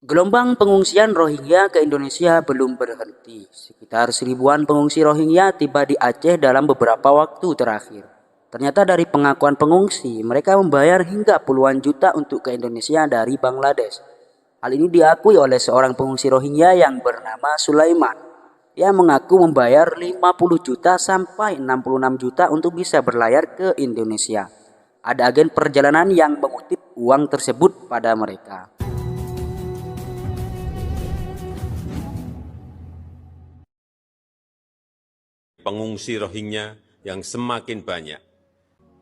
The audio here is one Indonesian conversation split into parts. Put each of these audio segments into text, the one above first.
Gelombang pengungsian Rohingya ke Indonesia belum berhenti. Sekitar seribuan pengungsi Rohingya tiba di Aceh dalam beberapa waktu terakhir. Ternyata dari pengakuan pengungsi, mereka membayar hingga puluhan juta untuk ke Indonesia dari Bangladesh. Hal ini diakui oleh seorang pengungsi Rohingya yang bernama Sulaiman. Ia mengaku membayar 50 juta sampai 66 juta untuk bisa berlayar ke Indonesia. Ada agen perjalanan yang mengutip uang tersebut pada mereka. Pengungsi Rohingya yang semakin banyak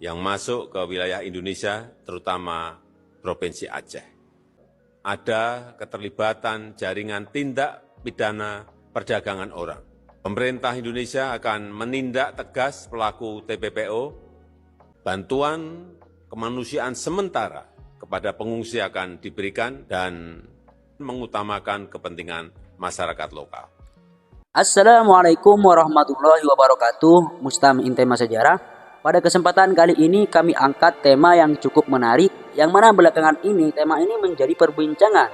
yang masuk ke wilayah Indonesia, terutama Provinsi Aceh. Ada keterlibatan jaringan tindak pidana perdagangan orang. Pemerintah Indonesia akan menindak tegas pelaku TPPO. Bantuan kemanusiaan sementara kepada pengungsi akan diberikan dan mengutamakan kepentingan masyarakat lokal. Assalamualaikum warahmatullahi wabarakatuh. Mustami Intema Sejarah. Pada kesempatan kali ini kami angkat tema yang cukup menarik, yang mana belakangan ini tema ini menjadi perbincangan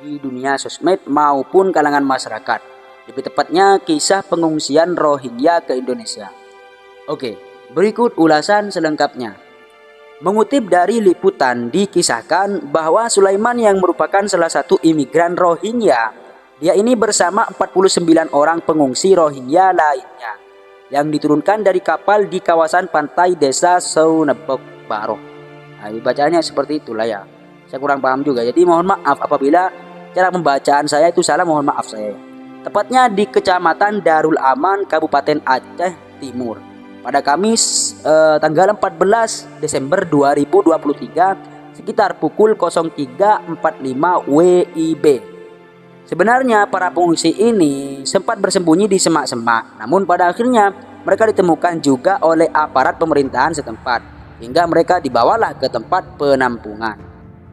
di dunia sosmed maupun kalangan masyarakat. Lebih tepatnya kisah pengungsian Rohingya ke Indonesia. Oke, berikut ulasan selengkapnya. Mengutip dari liputan, dikisahkan bahwa Sulaiman yang merupakan salah satu imigran Rohingya, dia ini bersama 49 orang pengungsi Rohingya lainnya yang diturunkan dari kapal di kawasan pantai desa Saunebok Baroh. Nah, bacanya seperti itulah ya. Saya kurang paham juga. Jadi mohon maaf apabila cara pembacaan saya itu salah, mohon maaf saya. Tepatnya di Kecamatan Darul Aman, Kabupaten Aceh Timur. Pada Kamis tanggal 14 Desember 2023 sekitar pukul 03.45 WIB. Sebenarnya para pengungsi ini sempat bersembunyi di semak-semak, namun pada akhirnya mereka ditemukan juga oleh aparat pemerintahan setempat, hingga mereka dibawalah ke tempat penampungan.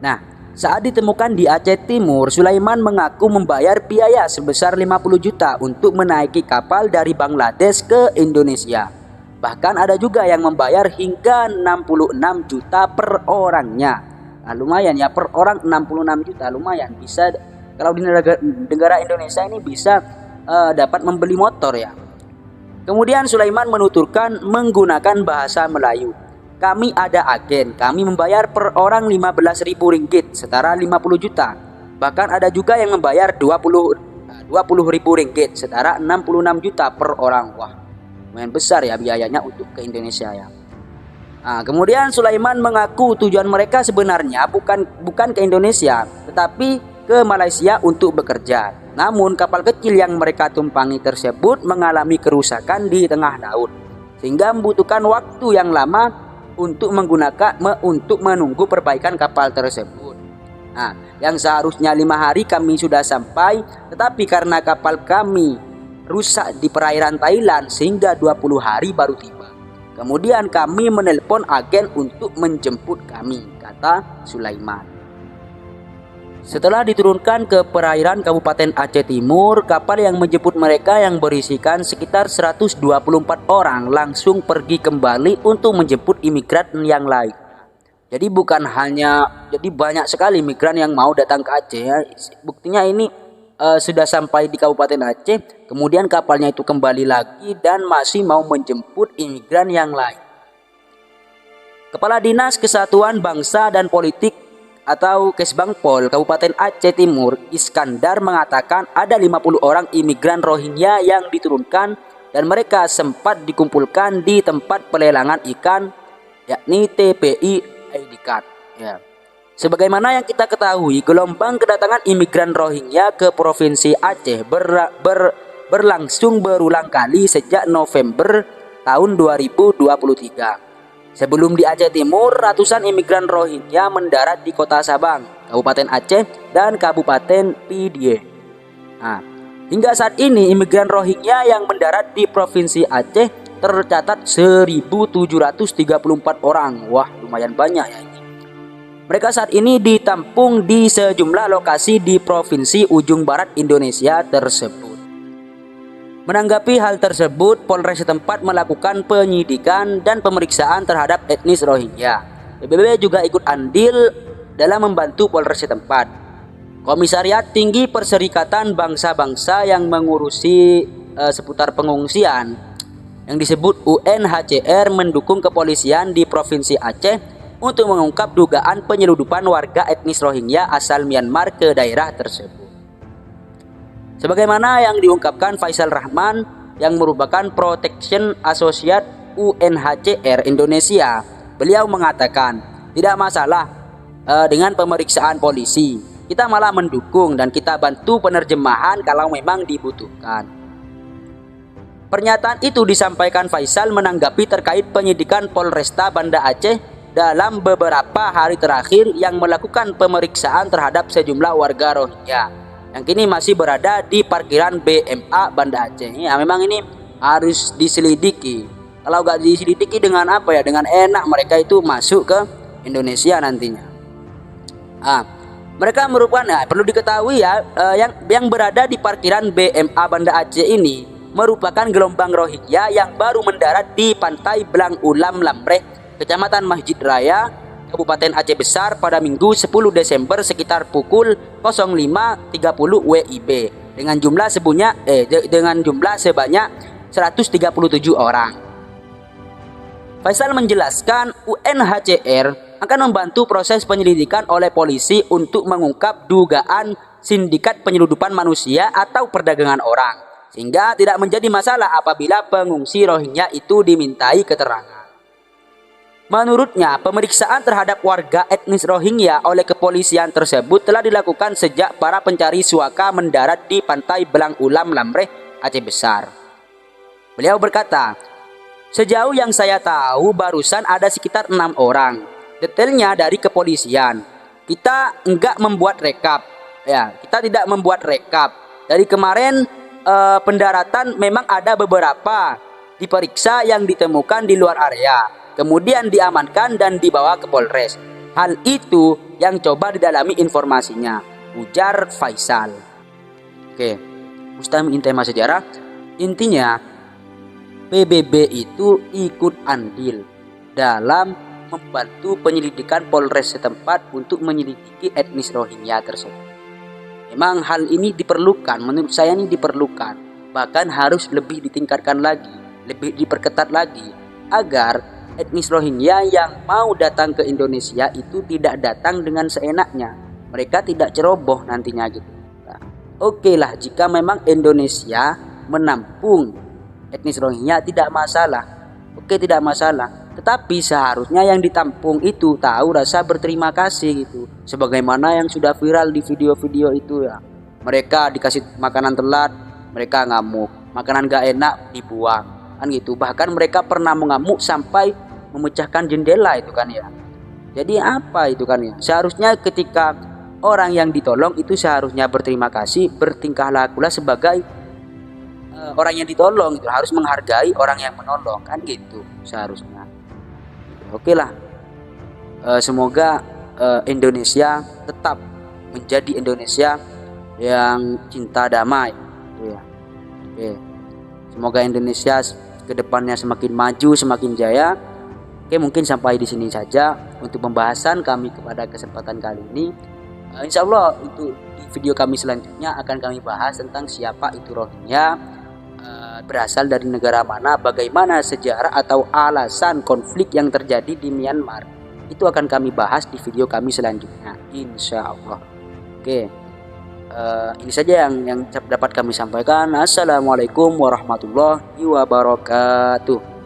Nah, saat ditemukan di Aceh Timur, Sulaiman mengaku membayar biaya sebesar 50 juta untuk menaiki kapal dari Bangladesh ke Indonesia. Bahkan ada juga yang membayar hingga 66 juta per orangnya. Nah, lumayan ya, per orang 66 juta, lumayan bisa. Kalau di negara Indonesia ini bisa dapat membeli motor ya. Kemudian Sulaiman menuturkan menggunakan bahasa Melayu. Kami ada agen, kami membayar per orang 15.000 ringgit, setara 50 juta. Bahkan ada juga yang membayar 20.000 ringgit, setara 66 juta per orang. Wah, lumayan besar ya biayanya untuk ke Indonesia ya. Nah, kemudian Sulaiman mengaku tujuan mereka sebenarnya bukan ke Indonesia, tetapi ke Malaysia untuk bekerja. Namun kapal kecil yang mereka tumpangi tersebut mengalami kerusakan di tengah laut, sehingga membutuhkan waktu yang lama untuk menunggu perbaikan kapal tersebut. Nah, yang seharusnya 5 hari kami sudah sampai, tetapi karena kapal kami rusak di perairan Thailand sehingga 20 hari baru tiba. Kemudian kami menelpon agen untuk menjemput kami, kata Sulaiman. Setelah diturunkan ke perairan Kabupaten Aceh Timur, kapal yang menjemput mereka yang berisikan sekitar 124 orang langsung pergi kembali untuk menjemput imigran yang lain. Jadi jadi banyak sekali imigran yang mau datang ke Aceh ya. Buktinya ini sudah sampai di Kabupaten Aceh, kemudian kapalnya itu kembali lagi dan masih mau menjemput imigran yang lain. Kepala Dinas Kesatuan Bangsa dan Politik atau Kesbangpol Kabupaten Aceh Timur, Iskandar, mengatakan ada 50 orang imigran Rohingya yang diturunkan dan mereka sempat dikumpulkan di tempat pelelangan ikan yakni TPI ID Card ya. Sebagaimana yang kita ketahui, gelombang kedatangan imigran Rohingya ke Provinsi Aceh berlangsung berulang kali sejak November tahun 2023. Sebelum di Aceh Timur, ratusan imigran Rohingya mendarat di Kota Sabang, Kabupaten Aceh, dan Kabupaten Pidie. Nah, hingga saat ini imigran Rohingya yang mendarat di Provinsi Aceh tercatat 1.734 orang. Wah, lumayan banyak ya ini. Mereka saat ini ditampung di sejumlah lokasi di Provinsi ujung barat Indonesia tersebut. Menanggapi hal tersebut, Polres setempat melakukan penyidikan dan pemeriksaan terhadap etnis Rohingya. PBB juga ikut andil dalam membantu Polres setempat. Komisariat Tinggi Perserikatan Bangsa-Bangsa yang mengurusi seputar pengungsian yang disebut UNHCR mendukung kepolisian di Provinsi Aceh untuk mengungkap dugaan penyeludupan warga etnis Rohingya asal Myanmar ke daerah tersebut. Sebagaimana yang diungkapkan Faisal Rahman yang merupakan Protection Associate UNHCR Indonesia, beliau mengatakan tidak masalah dengan pemeriksaan polisi. Kita malah mendukung dan kita bantu penerjemahan kalau memang dibutuhkan. Pernyataan itu disampaikan Faisal menanggapi terkait penyidikan Polresta Banda Aceh dalam beberapa hari terakhir yang melakukan pemeriksaan terhadap sejumlah warga Rohingya yang kini masih berada di parkiran BMA Banda Aceh. Ya, memang ini harus diselidiki. Kalau nggak diselidiki dengan apa ya? Dengan enak mereka itu masuk ke Indonesia nantinya. Mereka merupakan, perlu diketahui ya, yang berada di parkiran BMA Banda Aceh ini merupakan gelombang Rohingya yang baru mendarat di pantai Belang Ulam Lamreh, Kecamatan Masjid Raya, Kabupaten Aceh Besar pada Minggu 10 Desember sekitar pukul 05.30 WIB dengan jumlah sebanyak 137 orang. Faisal menjelaskan UNHCR akan membantu proses penyelidikan oleh polisi untuk mengungkap dugaan sindikat penyeludupan manusia atau perdagangan orang, sehingga tidak menjadi masalah apabila pengungsi Rohingya itu dimintai keterangan. Menurutnya, pemeriksaan terhadap warga etnis Rohingya oleh kepolisian tersebut telah dilakukan sejak para pencari suaka mendarat di pantai Belang Ulam Lamreh, Aceh Besar. Beliau berkata, sejauh yang saya tahu barusan ada sekitar 6 orang. Detailnya dari kepolisian. Kita enggak membuat rekap. Ya, kita tidak membuat rekap. Dari kemarin pendaratan memang ada beberapa diperiksa yang ditemukan di luar area. Kemudian diamankan dan dibawa ke Polres. Hal itu yang coba didalami informasinya, ujar Faisal. Oke, Mustami Intema Sejarah. Intinya PBB itu ikut andil dalam membantu penyelidikan Polres setempat untuk menyelidiki etnis Rohingya tersebut. Memang hal ini diperlukan, menurut saya ini diperlukan. Bahkan harus lebih ditingkatkan lagi, lebih diperketat lagi agar etnis Rohingya yang mau datang ke Indonesia itu tidak datang dengan seenaknya. Mereka tidak ceroboh nantinya gitu. Nah, oke lah jika memang Indonesia menampung etnis Rohingya tidak masalah. Oke, tidak masalah. Tetapi seharusnya yang ditampung itu tahu rasa berterima kasih gitu. Sebagaimana yang sudah viral di video-video itu ya. Mereka dikasih makanan telat, mereka ngamuk. Makanan gak enak dibuang. Kan gitu. Bahkan mereka pernah mengamuk sampai memecahkan jendela itu kan ya. Jadi apa itu kan ya. Seharusnya ketika orang yang ditolong itu seharusnya berterima kasih, bertingkah lakulah sebagai orang yang ditolong itu harus menghargai orang yang menolong kan gitu seharusnya. Oke lah, semoga Indonesia tetap menjadi Indonesia yang cinta damai. Ya. Oke. Semoga Indonesia kedepannya semakin maju, semakin jaya. Oke, mungkin sampai di sini saja untuk pembahasan kami pada kesempatan kali ini. Insya Allah untuk di video kami selanjutnya akan kami bahas tentang siapa itu Rohingya, berasal dari negara mana, bagaimana sejarah atau alasan konflik yang terjadi di Myanmar. Itu akan kami bahas di video kami selanjutnya, insya Allah. Oke, ini saja yang dapat kami sampaikan. Assalamualaikum warahmatullahi wabarakatuh.